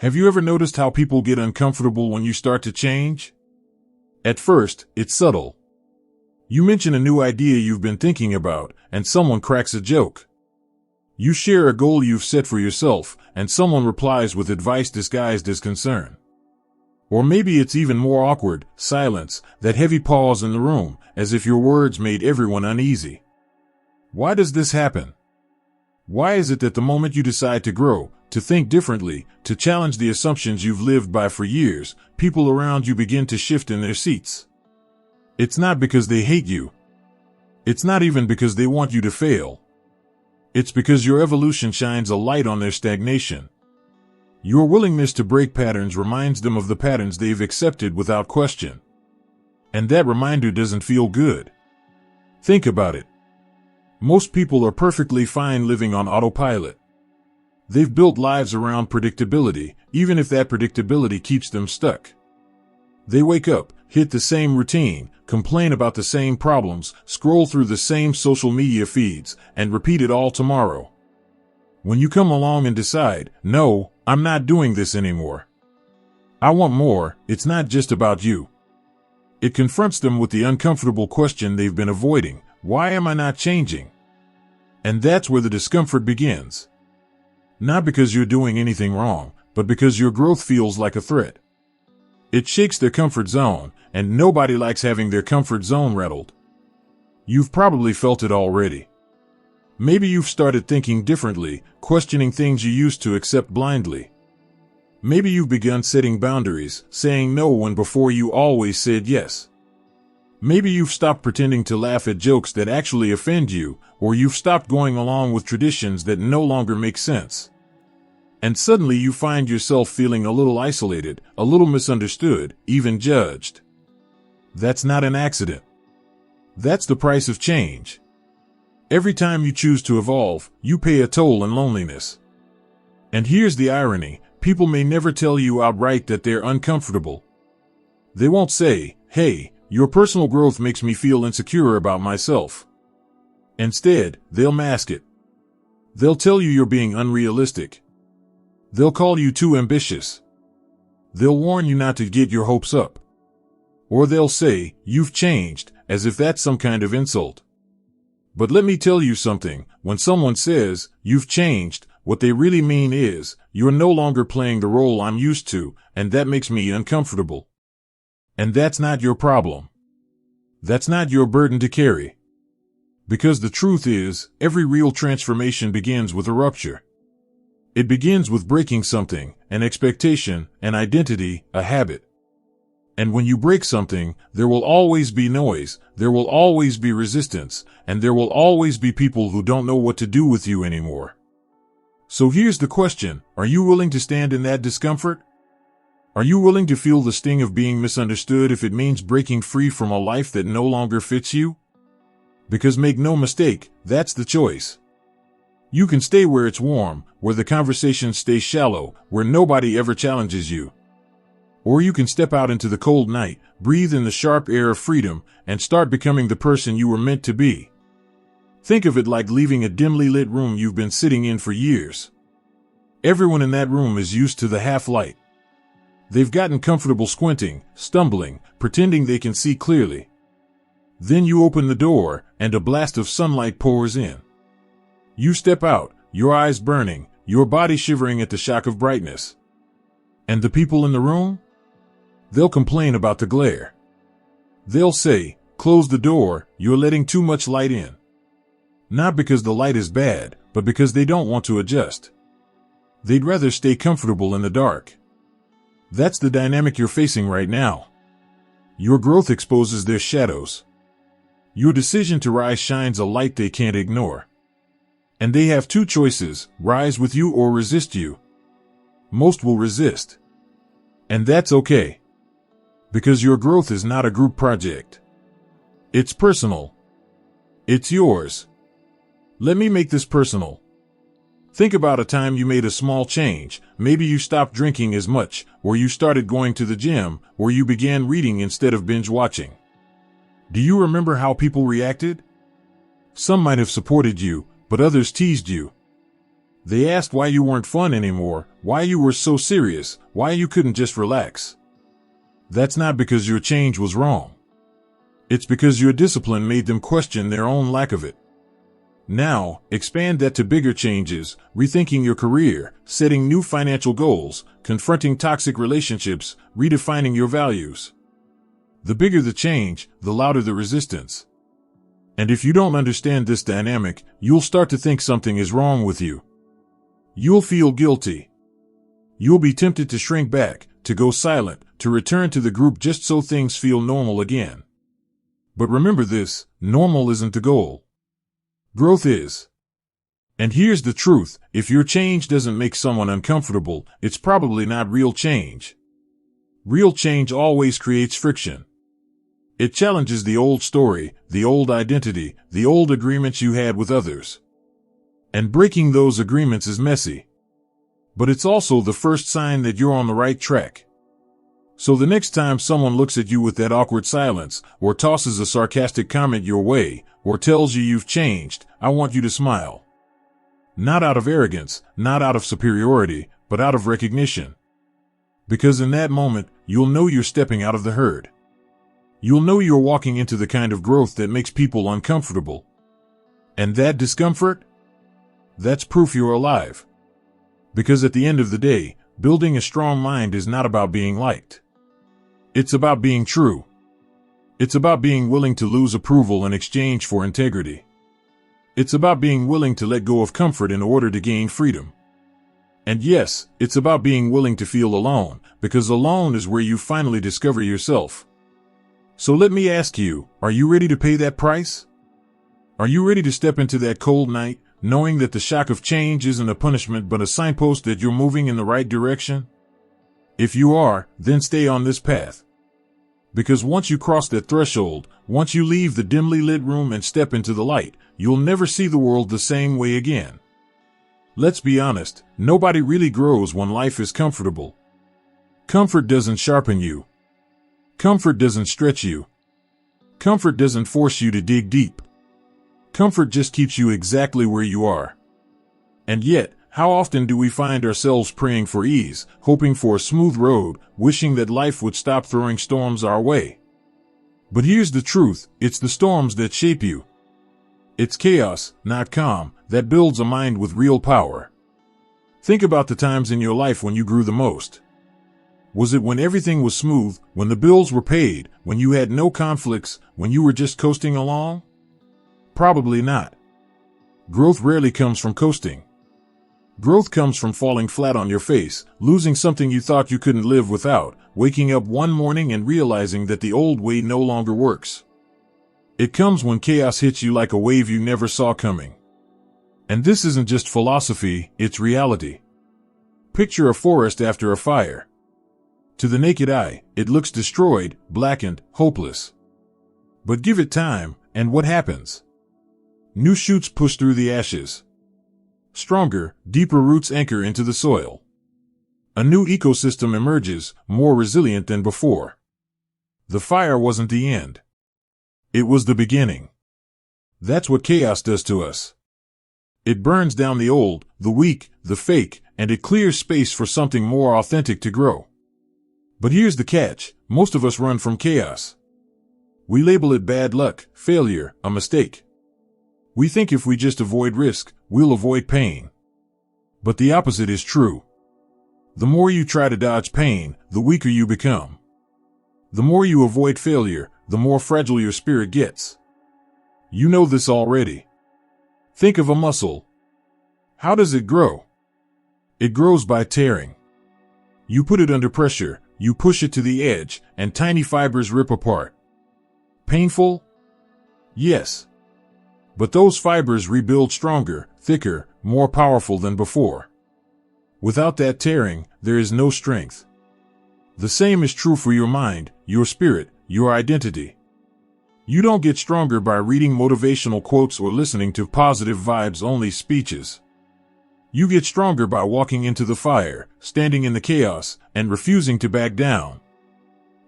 Have you ever noticed how people get uncomfortable when you start to change? At first, it's subtle. You mention a new idea you've been thinking about, and someone cracks a joke. You share a goal you've set for yourself, and someone replies with advice disguised as concern. Or maybe it's even more awkward, silence, that heavy pause in the room, as if your words made everyone uneasy. Why does this happen? Why is it that the moment you decide to grow, to think differently, to challenge the assumptions you've lived by for years, people around you begin to shift in their seats? It's not because they hate you. It's not even because they want you to fail. It's because your evolution shines a light on their stagnation. Your willingness to break patterns reminds them of the patterns they've accepted without question. And that reminder doesn't feel good. Think about it. Most people are perfectly fine living on autopilot. They've built lives around predictability, even if that predictability keeps them stuck. They wake up, hit the same routine, complain about the same problems, scroll through the same social media feeds, and repeat it all tomorrow. When you come along and decide, no, I'm not doing this anymore. I want more, it's not just about you. It confronts them with the uncomfortable question they've been avoiding. Why am I not changing? And that's where the discomfort begins. Not because you're doing anything wrong, but because your growth feels like a threat. It shakes their comfort zone, and nobody likes having their comfort zone rattled. You've probably felt it already. Maybe you've started thinking differently, questioning things you used to accept blindly. Maybe you've begun setting boundaries, saying no when before you always said yes. Maybe you've stopped pretending to laugh at jokes that actually offend you, or you've stopped going along with traditions that no longer make sense. And suddenly you find yourself feeling a little isolated, a little misunderstood, even judged. That's not an accident. That's the price of change. Every time you choose to evolve, you pay a toll in loneliness. And here's the irony, people may never tell you outright that they're uncomfortable. They won't say, hey, your personal growth makes me feel insecure about myself. Instead, they'll mask it. They'll tell you you're being unrealistic. They'll call you too ambitious. They'll warn you not to get your hopes up. Or they'll say, you've changed, as if that's some kind of insult. But let me tell you something, when someone says, you've changed, what they really mean is, you're no longer playing the role I'm used to, and that makes me uncomfortable. And that's not your problem. That's not your burden to carry. Because the truth is, every real transformation begins with a rupture. It begins with breaking something, an expectation, an identity, a habit. And when you break something, there will always be noise, there will always be resistance, and there will always be people who don't know what to do with you anymore. So here's the question, are you willing to stand in that discomfort? Are you willing to feel the sting of being misunderstood if it means breaking free from a life that no longer fits you? Because make no mistake, that's the choice. You can stay where it's warm, where the conversations stay shallow, where nobody ever challenges you. Or you can step out into the cold night, breathe in the sharp air of freedom, and start becoming the person you were meant to be. Think of it like leaving a dimly lit room you've been sitting in for years. Everyone in that room is used to the half-light. They've gotten comfortable squinting, stumbling, pretending they can see clearly. Then you open the door, and a blast of sunlight pours in. You step out, your eyes burning, your body shivering at the shock of brightness. And the people in the room? They'll complain about the glare. They'll say, close the door, you're letting too much light in. Not because the light is bad, but because they don't want to adjust. They'd rather stay comfortable in the dark. That's the dynamic you're facing right now. Your growth exposes their shadows. Your decision to rise shines a light they can't ignore. And they have two choices, rise with you or resist you. Most will resist. And that's okay. Because your growth is not a group project. It's personal. It's yours. Let me make this personal. Think about a time you made a small change. Maybe you stopped drinking as much, or you started going to the gym, or you began reading instead of binge watching. Do you remember how people reacted? Some might have supported you, but others teased you. They asked why you weren't fun anymore, why you were so serious, why you couldn't just relax. That's not because your change was wrong. It's because your discipline made them question their own lack of it. Now, expand that to bigger changes, rethinking your career, setting new financial goals, confronting toxic relationships, redefining your values. The bigger the change, the louder the resistance. And if you don't understand this dynamic, you'll start to think something is wrong with you. You'll feel guilty. You'll be tempted to shrink back, to go silent, to return to the group just so things feel normal again. But remember this, normal isn't the goal. Growth is. And here's the truth, if your change doesn't make someone uncomfortable, it's probably not real change. Real change always creates friction. It challenges the old story, the old identity, the old agreements you had with others. And breaking those agreements is messy. But it's also the first sign that you're on the right track. So the next time someone looks at you with that awkward silence, or tosses a sarcastic comment your way, or tells you you've changed, I want you to smile. Not out of arrogance, not out of superiority, but out of recognition. Because in that moment, you'll know you're stepping out of the herd. You'll know you're walking into the kind of growth that makes people uncomfortable. And that discomfort? That's proof you're alive. Because at the end of the day, building a strong mind is not about being liked. It's about being true. It's about being willing to lose approval in exchange for integrity. It's about being willing to let go of comfort in order to gain freedom. And yes, it's about being willing to feel alone, because alone is where you finally discover yourself. So let me ask you, are you ready to pay that price? Are you ready to step into that cold night, knowing that the shock of change isn't a punishment but a signpost that you're moving in the right direction? If you are, then stay on this path. Because once you cross that threshold, once you leave the dimly lit room and step into the light, you'll never see the world the same way again. Let's be honest, nobody really grows when life is comfortable. Comfort doesn't sharpen you. Comfort doesn't stretch you. Comfort doesn't force you to dig deep. Comfort just keeps you exactly where you are. And yet, how often do we find ourselves praying for ease, hoping for a smooth road, wishing that life would stop throwing storms our way? But here's the truth, it's the storms that shape you. It's chaos, not calm, that builds a mind with real power. Think about the times in your life when you grew the most. Was it when everything was smooth, when the bills were paid, when you had no conflicts, when you were just coasting along? Probably not. Growth rarely comes from coasting. Growth comes from falling flat on your face, losing something you thought you couldn't live without, waking up one morning and realizing that the old way no longer works. It comes when chaos hits you like a wave you never saw coming. And this isn't just philosophy, it's reality. Picture a forest after a fire. To the naked eye, it looks destroyed, blackened, hopeless. But give it time, and what happens? New shoots push through the ashes. Stronger, deeper roots anchor into the soil. A new ecosystem emerges, more resilient than before. The fire wasn't the end. It was the beginning. That's what chaos does to us. It burns down the old, the weak, the fake, and it clears space for something more authentic to grow. But here's the catch, most of us run from chaos. We label it bad luck, failure, a mistake. We think if we just avoid risk, we'll avoid pain. But the opposite is true. The more you try to dodge pain, the weaker you become. The more you avoid failure, the more fragile your spirit gets. You know this already. Think of a muscle. How does it grow? It grows by tearing. You put it under pressure, you push it to the edge, and tiny fibers rip apart. Painful? Yes. But those fibers rebuild stronger, thicker, more powerful than before. Without that tearing, there is no strength. The same is true for your mind, your spirit, your identity. You don't get stronger by reading motivational quotes or listening to positive vibes-only speeches. You get stronger by walking into the fire, standing in the chaos, and refusing to back down.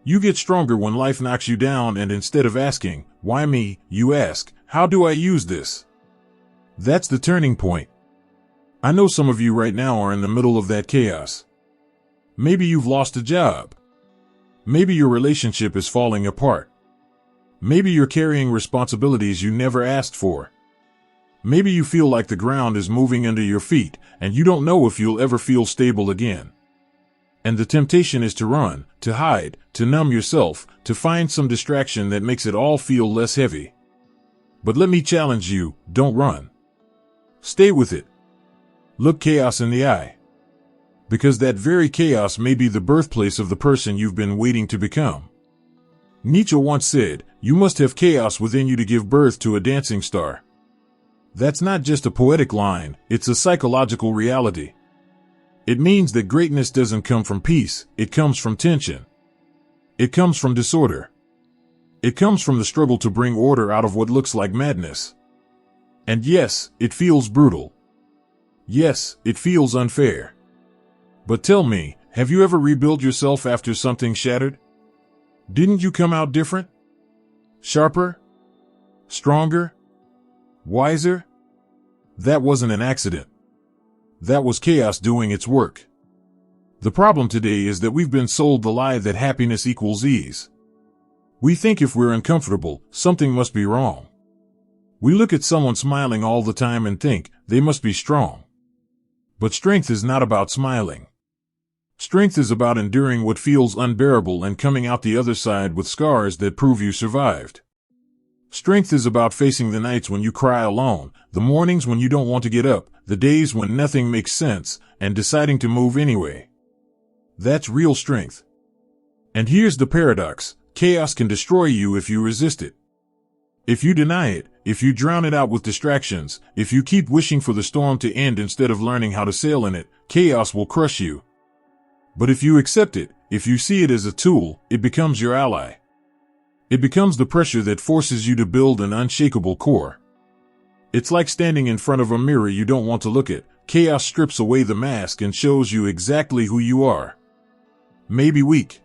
You get stronger when life knocks you down and instead of asking, "Why me?" you ask, "How do I use this?" That's the turning point. I know some of you right now are in the middle of that chaos. Maybe you've lost a job. Maybe your relationship is falling apart. Maybe you're carrying responsibilities you never asked for. Maybe you feel like the ground is moving under your feet and you don't know if you'll ever feel stable again. And the temptation is to run, to hide, to numb yourself, to find some distraction that makes it all feel less heavy. But let me challenge you, don't run. Stay with it. Look chaos in the eye. Because that very chaos may be the birthplace of the person you've been waiting to become. Nietzsche once said, "You must have chaos within you to give birth to a dancing star." That's not just a poetic line, it's a psychological reality. It means that greatness doesn't come from peace, it comes from tension. It comes from disorder. It comes from the struggle to bring order out of what looks like madness. And yes, it feels brutal. Yes, it feels unfair. But tell me, have you ever rebuilt yourself after something shattered? Didn't you come out different? Sharper? Stronger? Wiser? That wasn't an accident. That was chaos doing its work. The problem today is that we've been sold the lie that happiness equals ease. We think if we're uncomfortable, something must be wrong. We look at someone smiling all the time and think, they must be strong. But strength is not about smiling. Strength is about enduring what feels unbearable and coming out the other side with scars that prove you survived. Strength is about facing the nights when you cry alone, the mornings when you don't want to get up, the days when nothing makes sense, and deciding to move anyway. That's real strength. And here's the paradox, chaos can destroy you if you resist it. If you deny it, if you drown it out with distractions, if you keep wishing for the storm to end instead of learning how to sail in it, chaos will crush you. But if you accept it, if you see it as a tool, it becomes your ally. It becomes the pressure that forces you to build an unshakable core. It's like standing in front of a mirror you don't want to look at. Chaos strips away the mask and shows you exactly who you are. Maybe weak.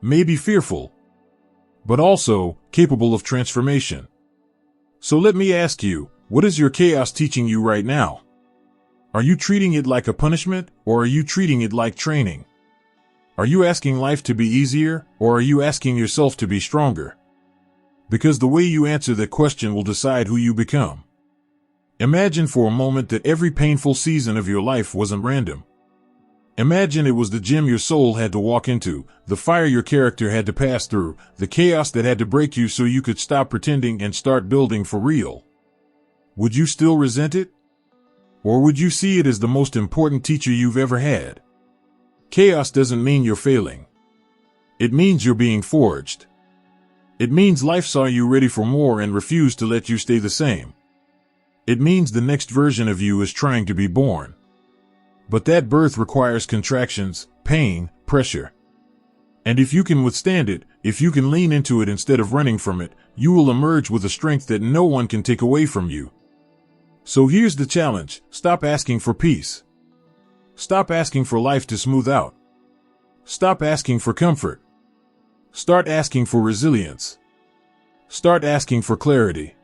Maybe fearful. But also capable of transformation. So let me ask you, what is your chaos teaching you right now? Are you treating it like a punishment, or are you treating it like training? Are you asking life to be easier, or are you asking yourself to be stronger? Because the way you answer that question will decide who you become. Imagine for a moment that every painful season of your life wasn't random. Imagine it was the gym your soul had to walk into, the fire your character had to pass through, the chaos that had to break you so you could stop pretending and start building for real. Would you still resent it? Or would you see it as the most important teacher you've ever had? Chaos doesn't mean you're failing. It means you're being forged. It means life saw you ready for more and refused to let you stay the same. It means the next version of you is trying to be born. But that birth requires contractions, pain, pressure. And if you can withstand it, if you can lean into it instead of running from it, you will emerge with a strength that no one can take away from you. So here's the challenge, stop asking for peace. Stop asking for life to smooth out. Stop asking for comfort. Start asking for resilience. Start asking for clarity.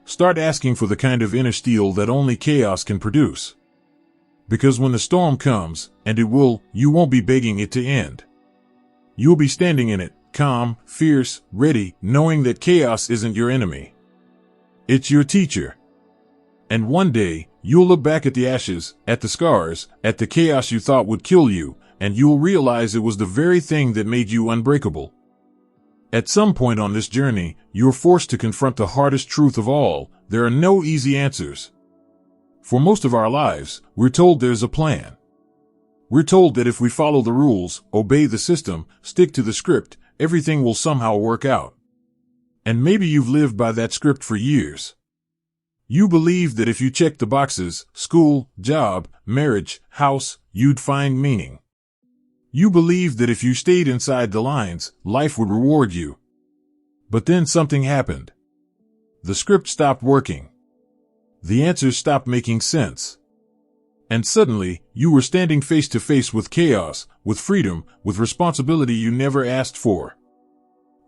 Start asking for the kind of inner steel that only chaos can produce. Because when the storm comes, and it will, you won't be begging it to end. You'll be standing in it, calm, fierce, ready, knowing that chaos isn't your enemy. It's your teacher. And one day, you'll look back at the ashes, at the scars, at the chaos you thought would kill you, and you'll realize it was the very thing that made you unbreakable. At some point on this journey, you're forced to confront the hardest truth of all, there are no easy answers. For most of our lives, we're told there's a plan. We're told that if we follow the rules, obey the system, stick to the script, everything will somehow work out. And maybe you've lived by that script for years. You believed that if you checked the boxes, school, job, marriage, house, you'd find meaning. You believed that if you stayed inside the lines, life would reward you. But then something happened. The script stopped working. The answers stopped making sense. And suddenly, you were standing face to face with chaos, with freedom, with responsibility you never asked for.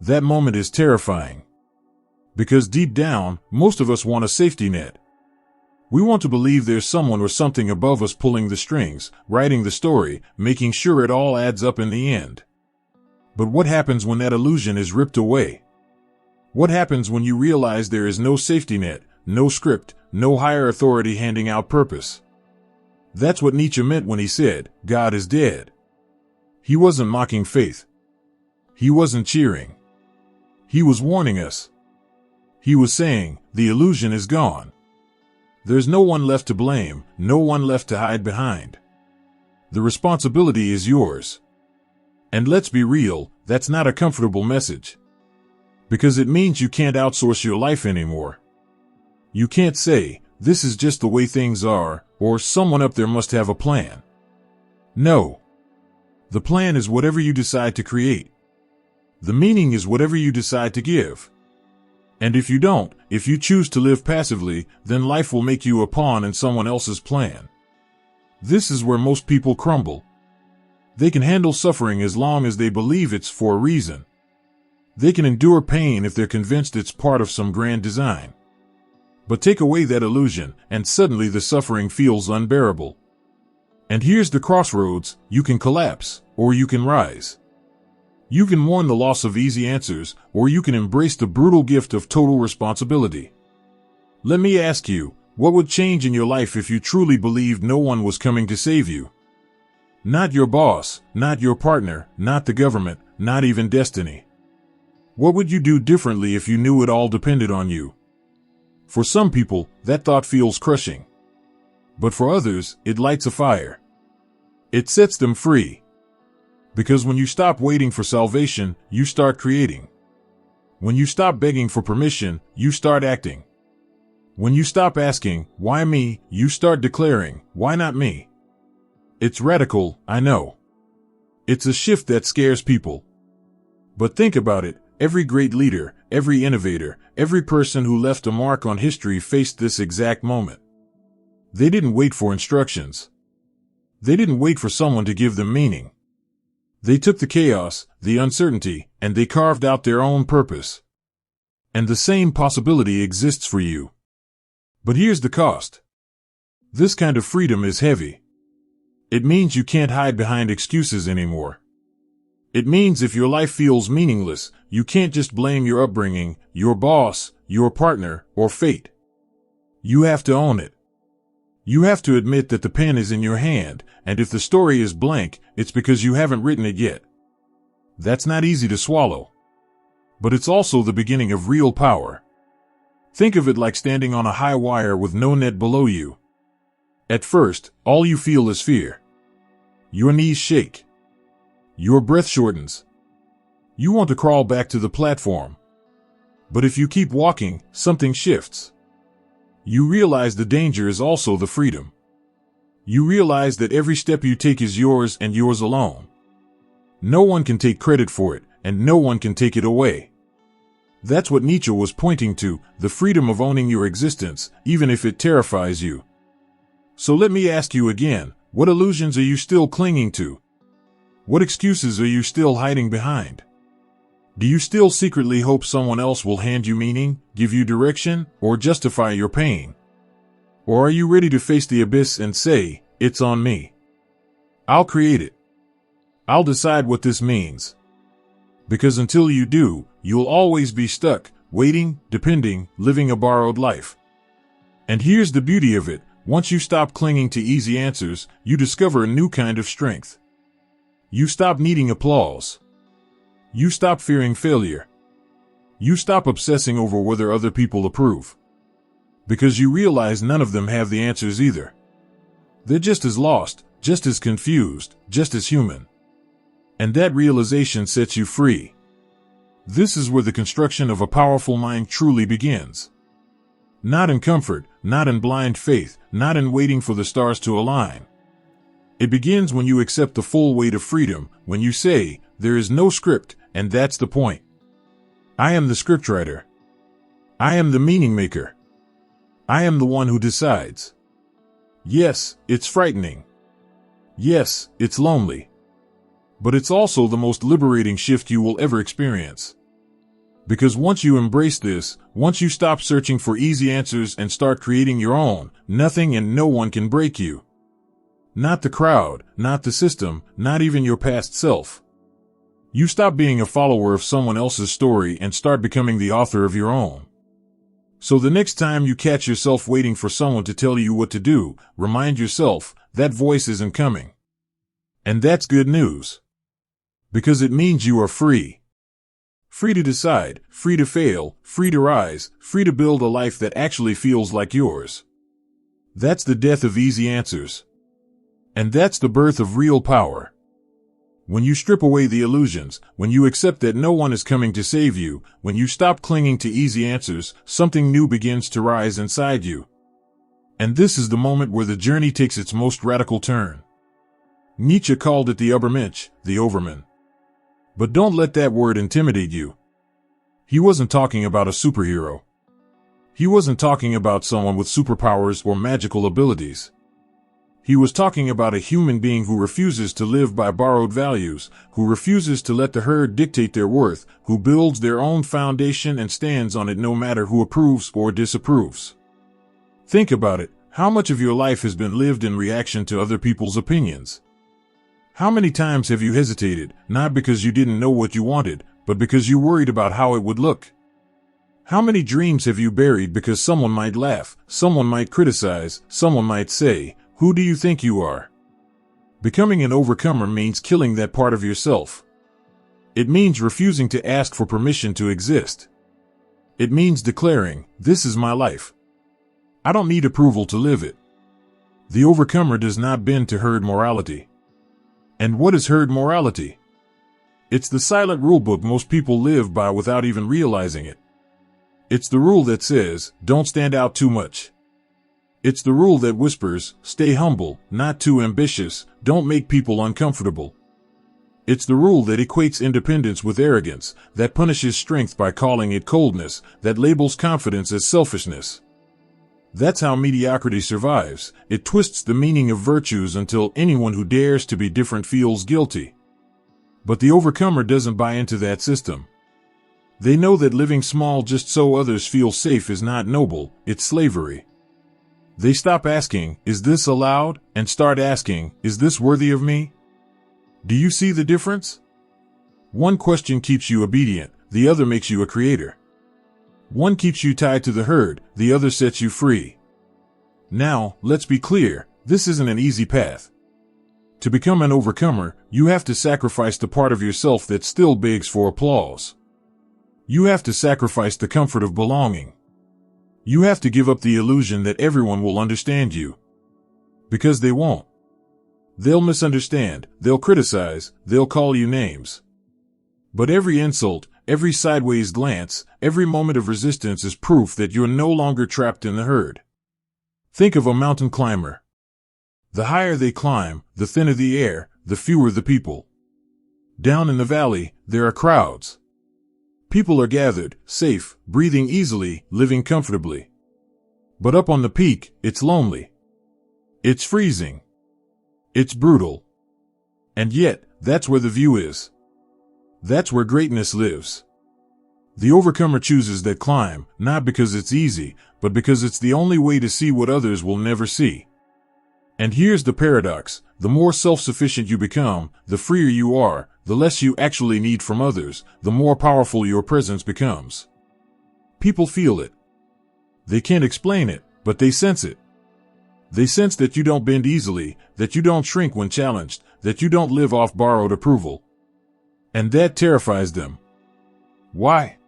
That moment is terrifying. Because deep down, most of us want a safety net. We want to believe there's someone or something above us pulling the strings, writing the story, making sure it all adds up in the end. But what happens when that illusion is ripped away? What happens when you realize there is no safety net, no script, no higher authority handing out purpose? That's what Nietzsche meant when he said, God is dead. He wasn't mocking faith. He wasn't cheering. He was warning us. He was saying, the illusion is gone. There's no one left to blame, no one left to hide behind. The responsibility is yours. And let's be real, that's not a comfortable message. Because it means you can't outsource your life anymore. You can't say, this is just the way things are, or someone up there must have a plan. No. The plan is whatever you decide to create. The meaning is whatever you decide to give. And if you don't, if you choose to live passively, then life will make you a pawn in someone else's plan. This is where most people crumble. They can handle suffering as long as they believe it's for a reason. They can endure pain if they're convinced it's part of some grand design. But take away that illusion, and suddenly the suffering feels unbearable. And here's the crossroads: you can collapse, or you can rise. You can mourn the loss of easy answers, or you can embrace the brutal gift of total responsibility. Let me ask you, what would change in your life if you truly believed no one was coming to save you? Not your boss, not your partner, not the government, not even destiny. What would you do differently if you knew it all depended on you? For some people, that thought feels crushing. But for others, it lights a fire. It sets them free. Because when you stop waiting for salvation, you start creating. When you stop begging for permission, you start acting. When you stop asking, why me, you start declaring, why not me? It's radical, I know. It's a shift that scares people. But think about it, every great leader, every innovator, every person who left a mark on history faced this exact moment. They didn't wait for instructions. They didn't wait for someone to give them meaning. They took the chaos, the uncertainty, and they carved out their own purpose. And the same possibility exists for you. But here's the cost. This kind of freedom is heavy. It means you can't hide behind excuses anymore. It means if your life feels meaningless, you can't just blame your upbringing, your boss, your partner, or fate. You have to own it. You have to admit that the pen is in your hand, and if the story is blank, it's because you haven't written it yet. That's not easy to swallow. But it's also the beginning of real power. Think of it like standing on a high wire with no net below you. At first, all you feel is fear. Your knees shake. Your breath shortens. You want to crawl back to the platform. But if you keep walking, something shifts. You realize the danger is also the freedom. You realize that every step you take is yours and yours alone. No one can take credit for it, and no one can take it away. That's what Nietzsche was pointing to, the freedom of owning your existence, even if it terrifies you. So let me ask you again, what illusions are you still clinging to? What excuses are you still hiding behind? Do you still secretly hope someone else will hand you meaning, give you direction, or justify your pain? Or are you ready to face the abyss and say, it's on me? I'll create it. I'll decide what this means. Because until you do, you'll always be stuck, waiting, depending, living a borrowed life. And here's the beauty of it. Once you stop clinging to easy answers, you discover a new kind of strength. You stop needing applause. You stop fearing failure. You stop obsessing over whether other people approve. Because you realize none of them have the answers either. They're just as lost, just as confused, just as human. And that realization sets you free. This is where the construction of a powerful mind truly begins. Not in comfort, not in blind faith, not in waiting for the stars to align. It begins when you accept the full weight of freedom, when you say, there is no script, and that's the point. I am the scriptwriter. I am the meaning maker. I am the one who decides. Yes, it's frightening. Yes, it's lonely. But it's also the most liberating shift you will ever experience. Because once you embrace this, once you stop searching for easy answers and start creating your own, nothing and no one can break you. Not the crowd, not the system, not even your past self. You stop being a follower of someone else's story and start becoming the author of your own. So the next time you catch yourself waiting for someone to tell you what to do, remind yourself, that voice isn't coming. And that's good news. Because it means you are free. Free to decide, free to fail, free to rise, free to build a life that actually feels like yours. That's the death of easy answers. And that's the birth of real power. When you strip away the illusions, when you accept that no one is coming to save you, when you stop clinging to easy answers, something new begins to rise inside you. And this is the moment where the journey takes its most radical turn. Nietzsche called it the Übermensch, the overman. But don't let that word intimidate you. He wasn't talking about a superhero. He wasn't talking about someone with superpowers or magical abilities. He was talking about a human being who refuses to live by borrowed values, who refuses to let the herd dictate their worth, who builds their own foundation and stands on it no matter who approves or disapproves. Think about it. How much of your life has been lived in reaction to other people's opinions? How many times have you hesitated, not because you didn't know what you wanted, but because you worried about how it would look? How many dreams have you buried because someone might laugh, someone might criticize, someone might say, "Who do you think you are?" Becoming an overcomer means killing that part of yourself. It means refusing to ask for permission to exist. It means declaring, "This is my life. I don't need approval to live it." The overcomer does not bend to herd morality. And what is herd morality? It's the silent rulebook most people live by without even realizing it. It's the rule that says, don't stand out too much. It's the rule that whispers, stay humble, not too ambitious, don't make people uncomfortable. It's the rule that equates independence with arrogance, that punishes strength by calling it coldness, that labels confidence as selfishness. That's how mediocrity survives. It twists the meaning of virtues until anyone who dares to be different feels guilty. But the overcomer doesn't buy into that system. They know that living small just so others feel safe is not noble, it's slavery. They stop asking, "Is this allowed?" and start asking, "Is this worthy of me?" Do you see the difference? One question keeps you obedient, the other makes you a creator. One keeps you tied to the herd, the other sets you free. Now, let's be clear, this isn't an easy path. To become an overcomer, you have to sacrifice the part of yourself that still begs for applause. You have to sacrifice the comfort of belonging. You have to give up the illusion that everyone will understand you. Because they won't. They'll misunderstand, they'll criticize, they'll call you names. But every insult, every sideways glance, every moment of resistance is proof that you're no longer trapped in the herd. Think of a mountain climber. The higher they climb, the thinner the air, the fewer the people. Down in the valley, there are crowds. People are gathered, safe, breathing easily, living comfortably. But up on the peak, it's lonely. It's freezing. It's brutal. And yet, that's where the view is. That's where greatness lives. The overcomer chooses that climb, not because it's easy, but because it's the only way to see what others will never see. And here's the paradox. The more self-sufficient you become, the freer you are, the less you actually need from others, the more powerful your presence becomes. People feel it. They can't explain it, but they sense it. They sense that you don't bend easily, that you don't shrink when challenged, that you don't live off borrowed approval. And that terrifies them. Why?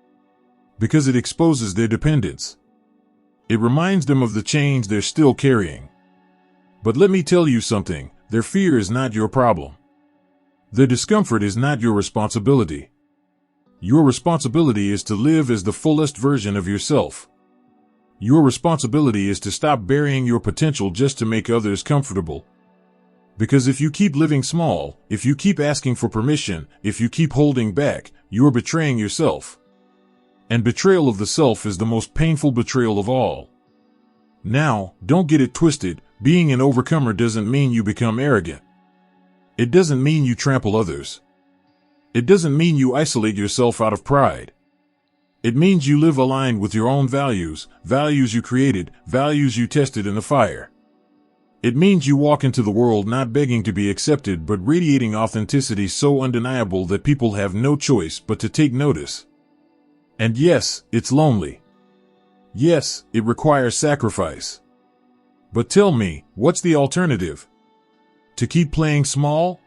Because it exposes their dependence. It reminds them of the chains they're still carrying. But let me tell you something, their fear is not your problem. Their discomfort is not your responsibility. Your responsibility is to live as the fullest version of yourself. Your responsibility is to stop burying your potential just to make others comfortable. Because if you keep living small, if you keep asking for permission, if you keep holding back, you're betraying yourself. And betrayal of the self is the most painful betrayal of all. Now, don't get it twisted, being an overcomer doesn't mean you become arrogant. It doesn't mean you trample others. It doesn't mean you isolate yourself out of pride. It means you live aligned with your own values, values you created, values you tested in the fire. It means you walk into the world not begging to be accepted but radiating authenticity so undeniable that people have no choice but to take notice. And yes, it's lonely. Yes, it requires sacrifice. But tell me, what's the alternative? To keep playing small?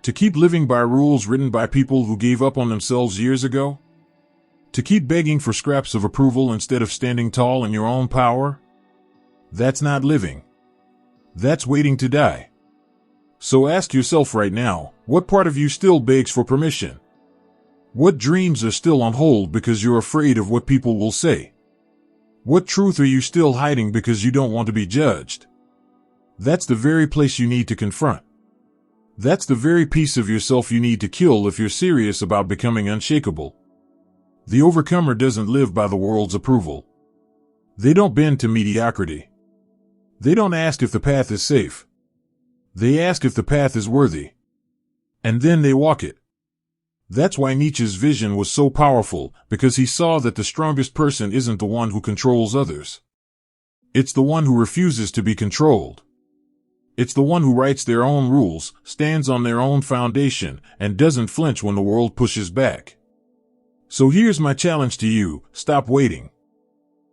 To keep living by rules written by people who gave up on themselves years ago? To keep begging for scraps of approval instead of standing tall in your own power? That's not living. That's waiting to die. So ask yourself right now, what part of you still begs for permission? What dreams are still on hold because you're afraid of what people will say? What truth are you still hiding because you don't want to be judged? That's the very place you need to confront. That's the very piece of yourself you need to kill if you're serious about becoming unshakable. The overcomer doesn't live by the world's approval. They don't bend to mediocrity. They don't ask if the path is safe. They ask if the path is worthy. And then they walk it. That's why Nietzsche's vision was so powerful, because he saw that the strongest person isn't the one who controls others. It's the one who refuses to be controlled. It's the one who writes their own rules, stands on their own foundation, and doesn't flinch when the world pushes back. So here's my challenge to you: stop waiting.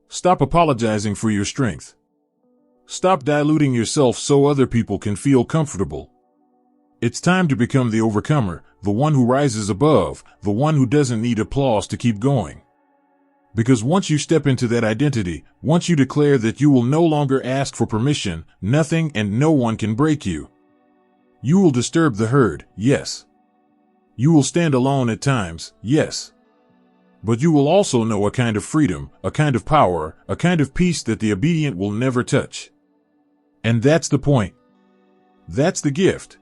Stop apologizing for your strength. Stop diluting yourself so other people can feel comfortable. It's time to become the overcomer, the one who rises above, the one who doesn't need applause to keep going. Because once you step into that identity, once you declare that you will no longer ask for permission, nothing and no one can break you. You will disturb the herd, yes. You will stand alone at times, yes. But you will also know a kind of freedom, a kind of power, a kind of peace that the obedient will never touch. And that's the point. That's the gift.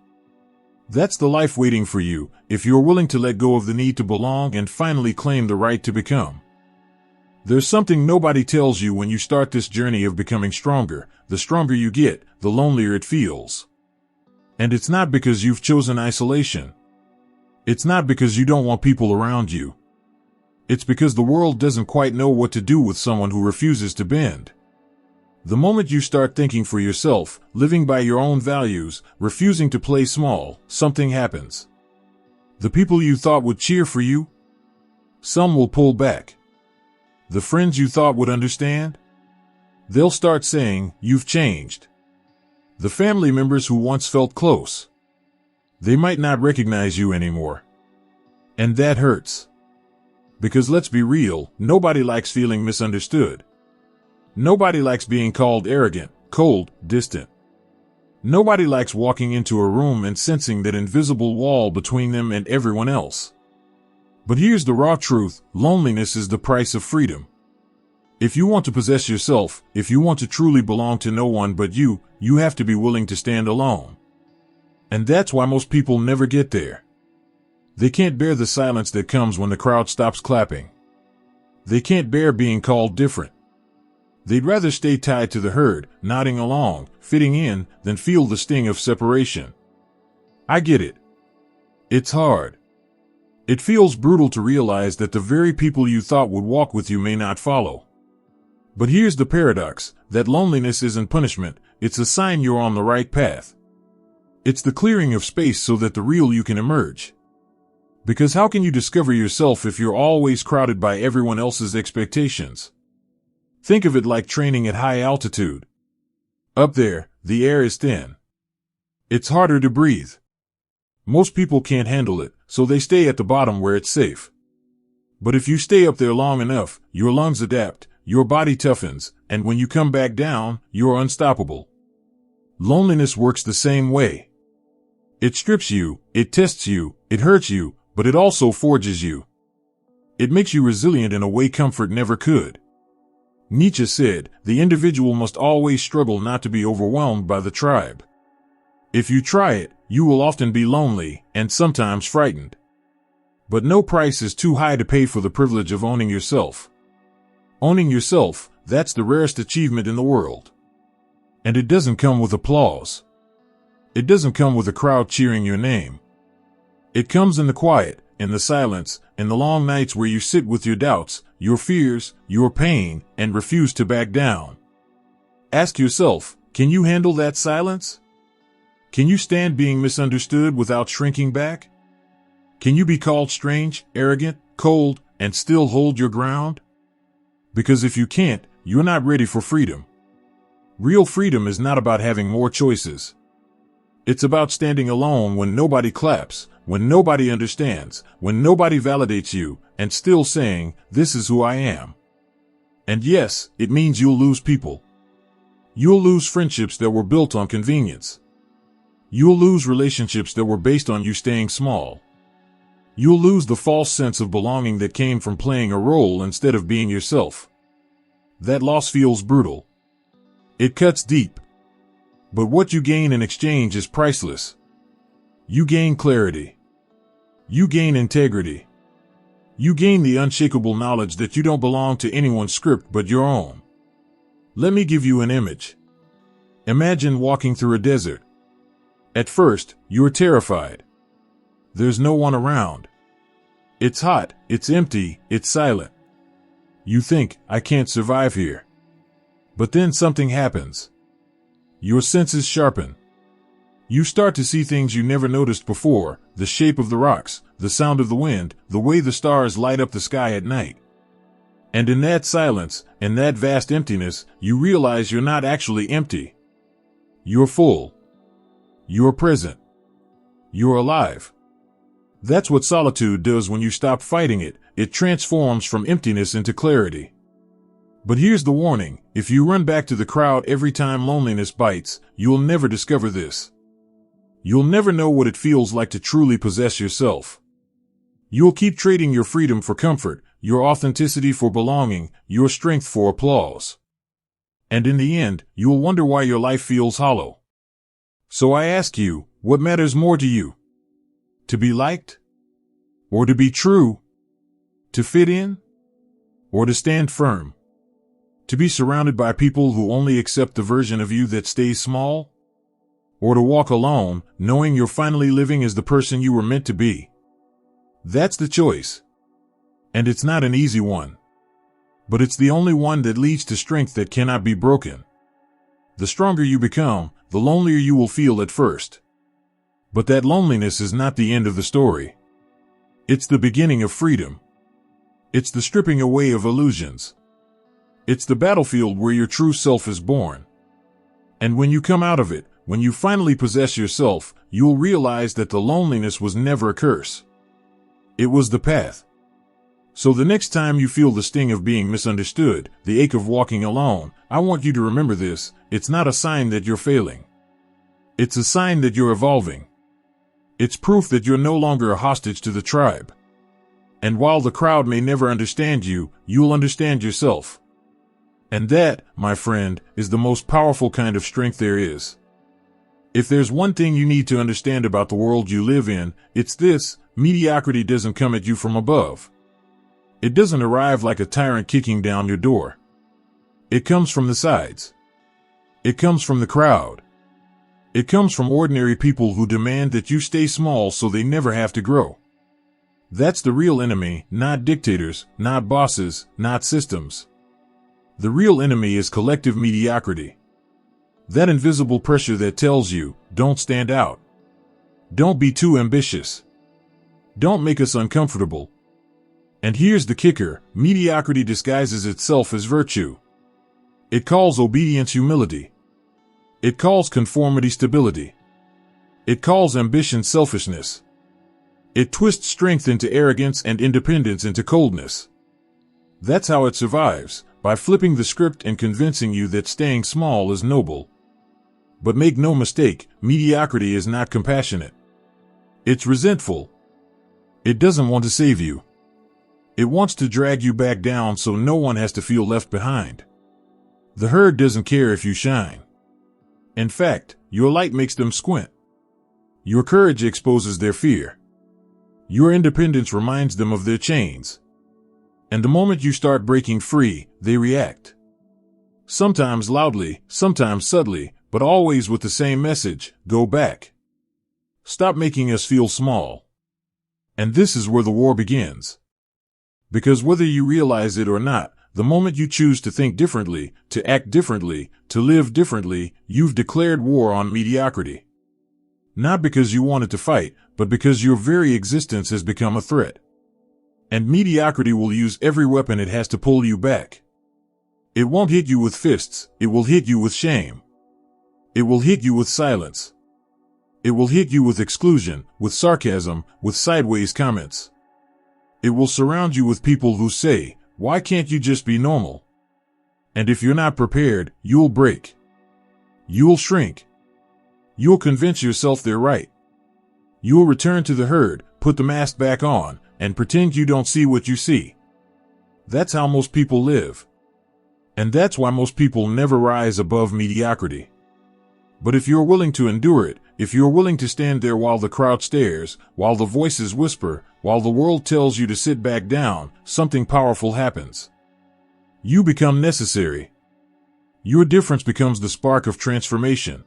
That's the life waiting for you, if you're willing to let go of the need to belong and finally claim the right to become. There's something nobody tells you when you start this journey of becoming stronger. The stronger you get, the lonelier it feels. And it's not because you've chosen isolation. It's not because you don't want people around you. It's because the world doesn't quite know what to do with someone who refuses to bend. The moment you start thinking for yourself, living by your own values, refusing to play small, something happens. The people you thought would cheer for you, some will pull back. The friends you thought would understand, they'll start saying, "You've changed." The family members who once felt close, they might not recognize you anymore. And that hurts. Because let's be real, nobody likes feeling misunderstood. Nobody likes being called arrogant, cold, distant. Nobody likes walking into a room and sensing that invisible wall between them and everyone else. But here's the raw truth: loneliness is the price of freedom. If you want to possess yourself, if you want to truly belong to no one but you, you have to be willing to stand alone. And that's why most people never get there. They can't bear the silence that comes when the crowd stops clapping. They can't bear being called different. They'd rather stay tied to the herd, nodding along, fitting in, than feel the sting of separation. I get it. It's hard. It feels brutal to realize that the very people you thought would walk with you may not follow. But here's the paradox: that loneliness isn't punishment, it's a sign you're on the right path. It's the clearing of space so that the real you can emerge. Because how can you discover yourself if you're always crowded by everyone else's expectations? Think of it like training at high altitude. Up there, the air is thin. It's harder to breathe. Most people can't handle it, so they stay at the bottom where it's safe. But if you stay up there long enough, your lungs adapt, your body toughens, and when you come back down, you're unstoppable. Loneliness works the same way. It strips you, it tests you, it hurts you, but it also forges you. It makes you resilient in a way comfort never could. Nietzsche said, the individual must always struggle not to be overwhelmed by the tribe. If you try it, you will often be lonely, and sometimes frightened. But no price is too high to pay for the privilege of owning yourself. Owning yourself, that's the rarest achievement in the world. And it doesn't come with applause. It doesn't come with a crowd cheering your name. It comes in the quiet, in the silence, in the long nights where you sit with your doubts, your fears, your pain, and refuse to back down. Ask yourself, can you handle that silence? Can you stand being misunderstood without shrinking back? Can you be called strange, arrogant, cold, and still hold your ground? Because if you can't, you're not ready for freedom. Real freedom is not about having more choices. It's about standing alone when nobody claps, when nobody understands, when nobody validates you, and still saying, this is who I am. And yes, it means you'll lose people. You'll lose friendships that were built on convenience. You'll lose relationships that were based on you staying small. You'll lose the false sense of belonging that came from playing a role instead of being yourself. That loss feels brutal. It cuts deep. But what you gain in exchange is priceless. You gain clarity. You gain integrity. You gain the unshakable knowledge that you don't belong to anyone's script but your own. Let me give you an image. Imagine walking through a desert. At first, you're terrified. There's no one around. It's hot, it's empty, it's silent. You think, I can't survive here. But then something happens. Your senses sharpen. You start to see things you never noticed before, the shape of the rocks, the sound of the wind, the way the stars light up the sky at night. And in that silence, in that vast emptiness, you realize you're not actually empty. You're full. You're present. You're alive. That's what solitude does when you stop fighting it. It transforms from emptiness into clarity. But here's the warning. If you run back to the crowd every time loneliness bites, you'll never discover this. You'll never know what it feels like to truly possess yourself. You'll keep trading your freedom for comfort, your authenticity for belonging, your strength for applause. And in the end, you'll wonder why your life feels hollow. So I ask you, what matters more to you? To be liked? Or to be true? To fit in? Or to stand firm? To be surrounded by people who only accept the version of you that stays small? Or to walk alone, knowing you're finally living as the person you were meant to be? That's the choice. And it's not an easy one. But it's the only one that leads to strength that cannot be broken. The stronger you become, the lonelier you will feel at first. But that loneliness is not the end of the story. It's the beginning of freedom. It's the stripping away of illusions. It's the battlefield where your true self is born. And when you come out of it, when you finally possess yourself, you'll realize that the loneliness was never a curse. It was the path. So the next time you feel the sting of being misunderstood, the ache of walking alone, I want you to remember this. It's not a sign that you're failing. It's a sign that you're evolving. It's proof that you're no longer a hostage to the tribe. And while the crowd may never understand you, you'll understand yourself. And that, my friend, is the most powerful kind of strength there is. If there's one thing you need to understand about the world you live in, it's this: mediocrity doesn't come at you from above. It doesn't arrive like a tyrant kicking down your door. It comes from the sides. It comes from the crowd. It comes from ordinary people who demand that you stay small so they never have to grow. That's the real enemy, not dictators, not bosses, not systems. The real enemy is collective mediocrity. That invisible pressure that tells you, don't stand out. Don't be too ambitious. Don't make us uncomfortable. And here's the kicker: mediocrity disguises itself as virtue. It calls obedience humility. It calls conformity stability. It calls ambition selfishness. It twists strength into arrogance and independence into coldness. That's how it survives, by flipping the script and convincing you that staying small is noble. But make no mistake, mediocrity is not compassionate. It's resentful. It doesn't want to save you. It wants to drag you back down so no one has to feel left behind. The herd doesn't care if you shine. In fact, your light makes them squint. Your courage exposes their fear. Your independence reminds them of their chains. And the moment you start breaking free, they react. Sometimes loudly, sometimes subtly, but always with the same message: go back. Stop making us feel small. And this is where the war begins. Because whether you realize it or not, the moment you choose to think differently, to act differently, to live differently, you've declared war on mediocrity. Not because you wanted to fight, but because your very existence has become a threat. And mediocrity will use every weapon it has to pull you back. It won't hit you with fists, it will hit you with shame. It will hit you with silence. It will hit you with exclusion, with sarcasm, with sideways comments. It will surround you with people who say, "Why can't you just be normal?" And if you're not prepared, you'll break. You'll shrink. You'll convince yourself they're right. You'll return to the herd, put the mask back on, and pretend you don't see what you see. That's how most people live. And that's why most people never rise above mediocrity. But if you're willing to endure it, if you're willing to stand there while the crowd stares, while the voices whisper, while the world tells you to sit back down, something powerful happens. You become necessary. Your difference becomes the spark of transformation.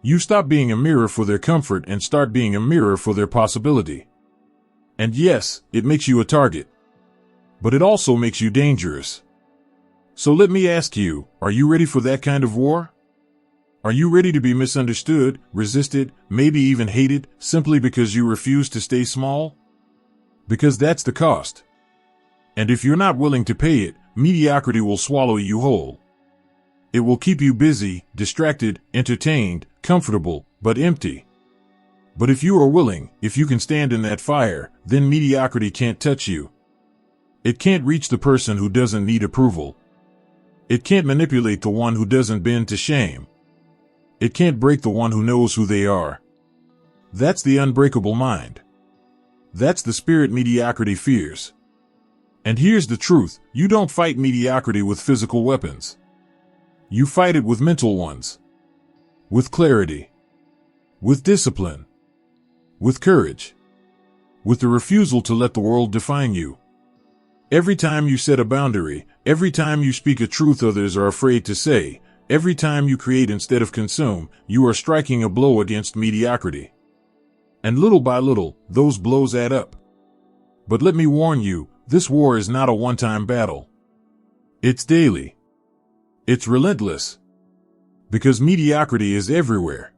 You stop being a mirror for their comfort and start being a mirror for their possibility. And yes, it makes you a target. But it also makes you dangerous. So let me ask you, are you ready for that kind of war? Are you ready to be misunderstood, resisted, maybe even hated, simply because you refuse to stay small? Because that's the cost. And if you're not willing to pay it, mediocrity will swallow you whole. It will keep you busy, distracted, entertained, comfortable, but empty. But if you are willing, if you can stand in that fire, then mediocrity can't touch you. It can't reach the person who doesn't need approval. It can't manipulate the one who doesn't bend to shame. It can't break the one who knows who they are. That's the unbreakable mind. That's the spirit mediocrity fears. And here's the truth, you don't fight mediocrity with physical weapons. You fight it with mental ones. With clarity. With discipline. With courage. With the refusal to let the world define you. Every time you set a boundary, every time you speak a truth others are afraid to say, every time you create instead of consume, you are striking a blow against mediocrity. And little by little, those blows add up. But let me warn you, this war is not a one-time battle. It's daily. It's relentless. Because mediocrity is everywhere.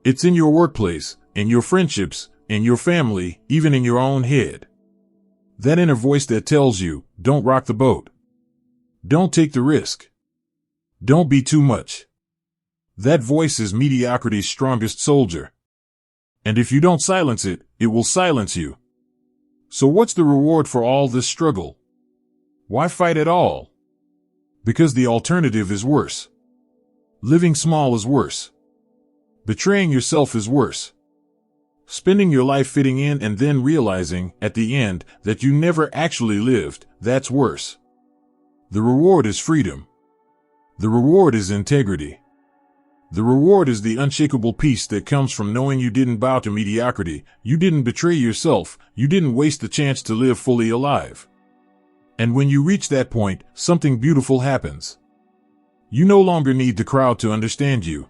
It's in your workplace, in your friendships, in your family, even in your own head. That inner voice that tells you, don't rock the boat. Don't take the risk. Don't be too much. That voice is mediocrity's strongest soldier. And if you don't silence it, it will silence you. So what's the reward for all this struggle? Why fight at all? Because the alternative is worse. Living small is worse. Betraying yourself is worse. Spending your life fitting in and then realizing, at the end, that you never actually lived, that's worse. The reward is freedom. The reward is integrity. The reward is the unshakable peace that comes from knowing you didn't bow to mediocrity, you didn't betray yourself, you didn't waste the chance to live fully alive. And when you reach that point, something beautiful happens. You no longer need the crowd to understand you.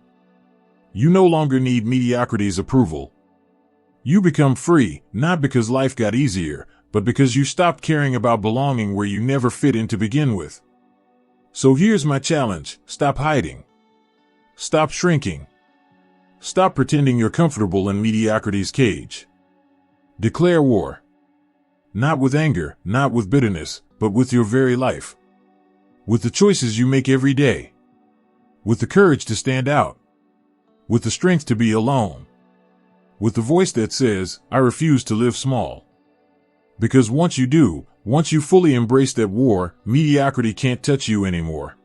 You no longer need mediocrity's approval. You become free, not because life got easier, but because you stopped caring about belonging where you never fit in to begin with. So here's my challenge, stop hiding. Stop shrinking. Stop pretending you're comfortable in mediocrity's cage. Declare war. Not with anger, not with bitterness, but with your very life. With the choices you make every day. With the courage to stand out. With the strength to be alone. With the voice that says, I refuse to live small. Because once you do, once you fully embrace that war, mediocrity can't touch you anymore.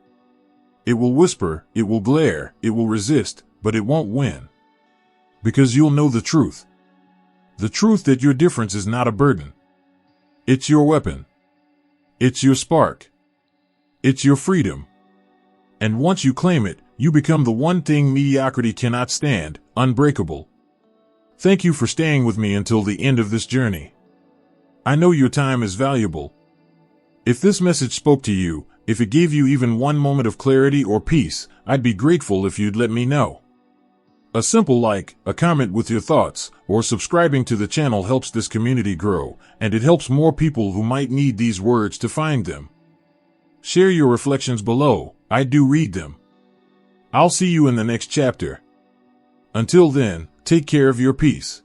It will whisper, it will glare, it will resist, but it won't win. Because you'll know the truth. The truth that your difference is not a burden. It's your weapon. It's your spark. It's your freedom. And once you claim it, you become the one thing mediocrity cannot stand, unbreakable. Thank you for staying with me until the end of this journey. I know your time is valuable. If this message spoke to you, if it gave you even one moment of clarity or peace, I'd be grateful if you'd let me know. A simple like, a comment with your thoughts, or subscribing to the channel helps this community grow, and it helps more people who might need these words to find them. Share your reflections below. I do read them. I'll see you in the next chapter. Until then, take care of your peace.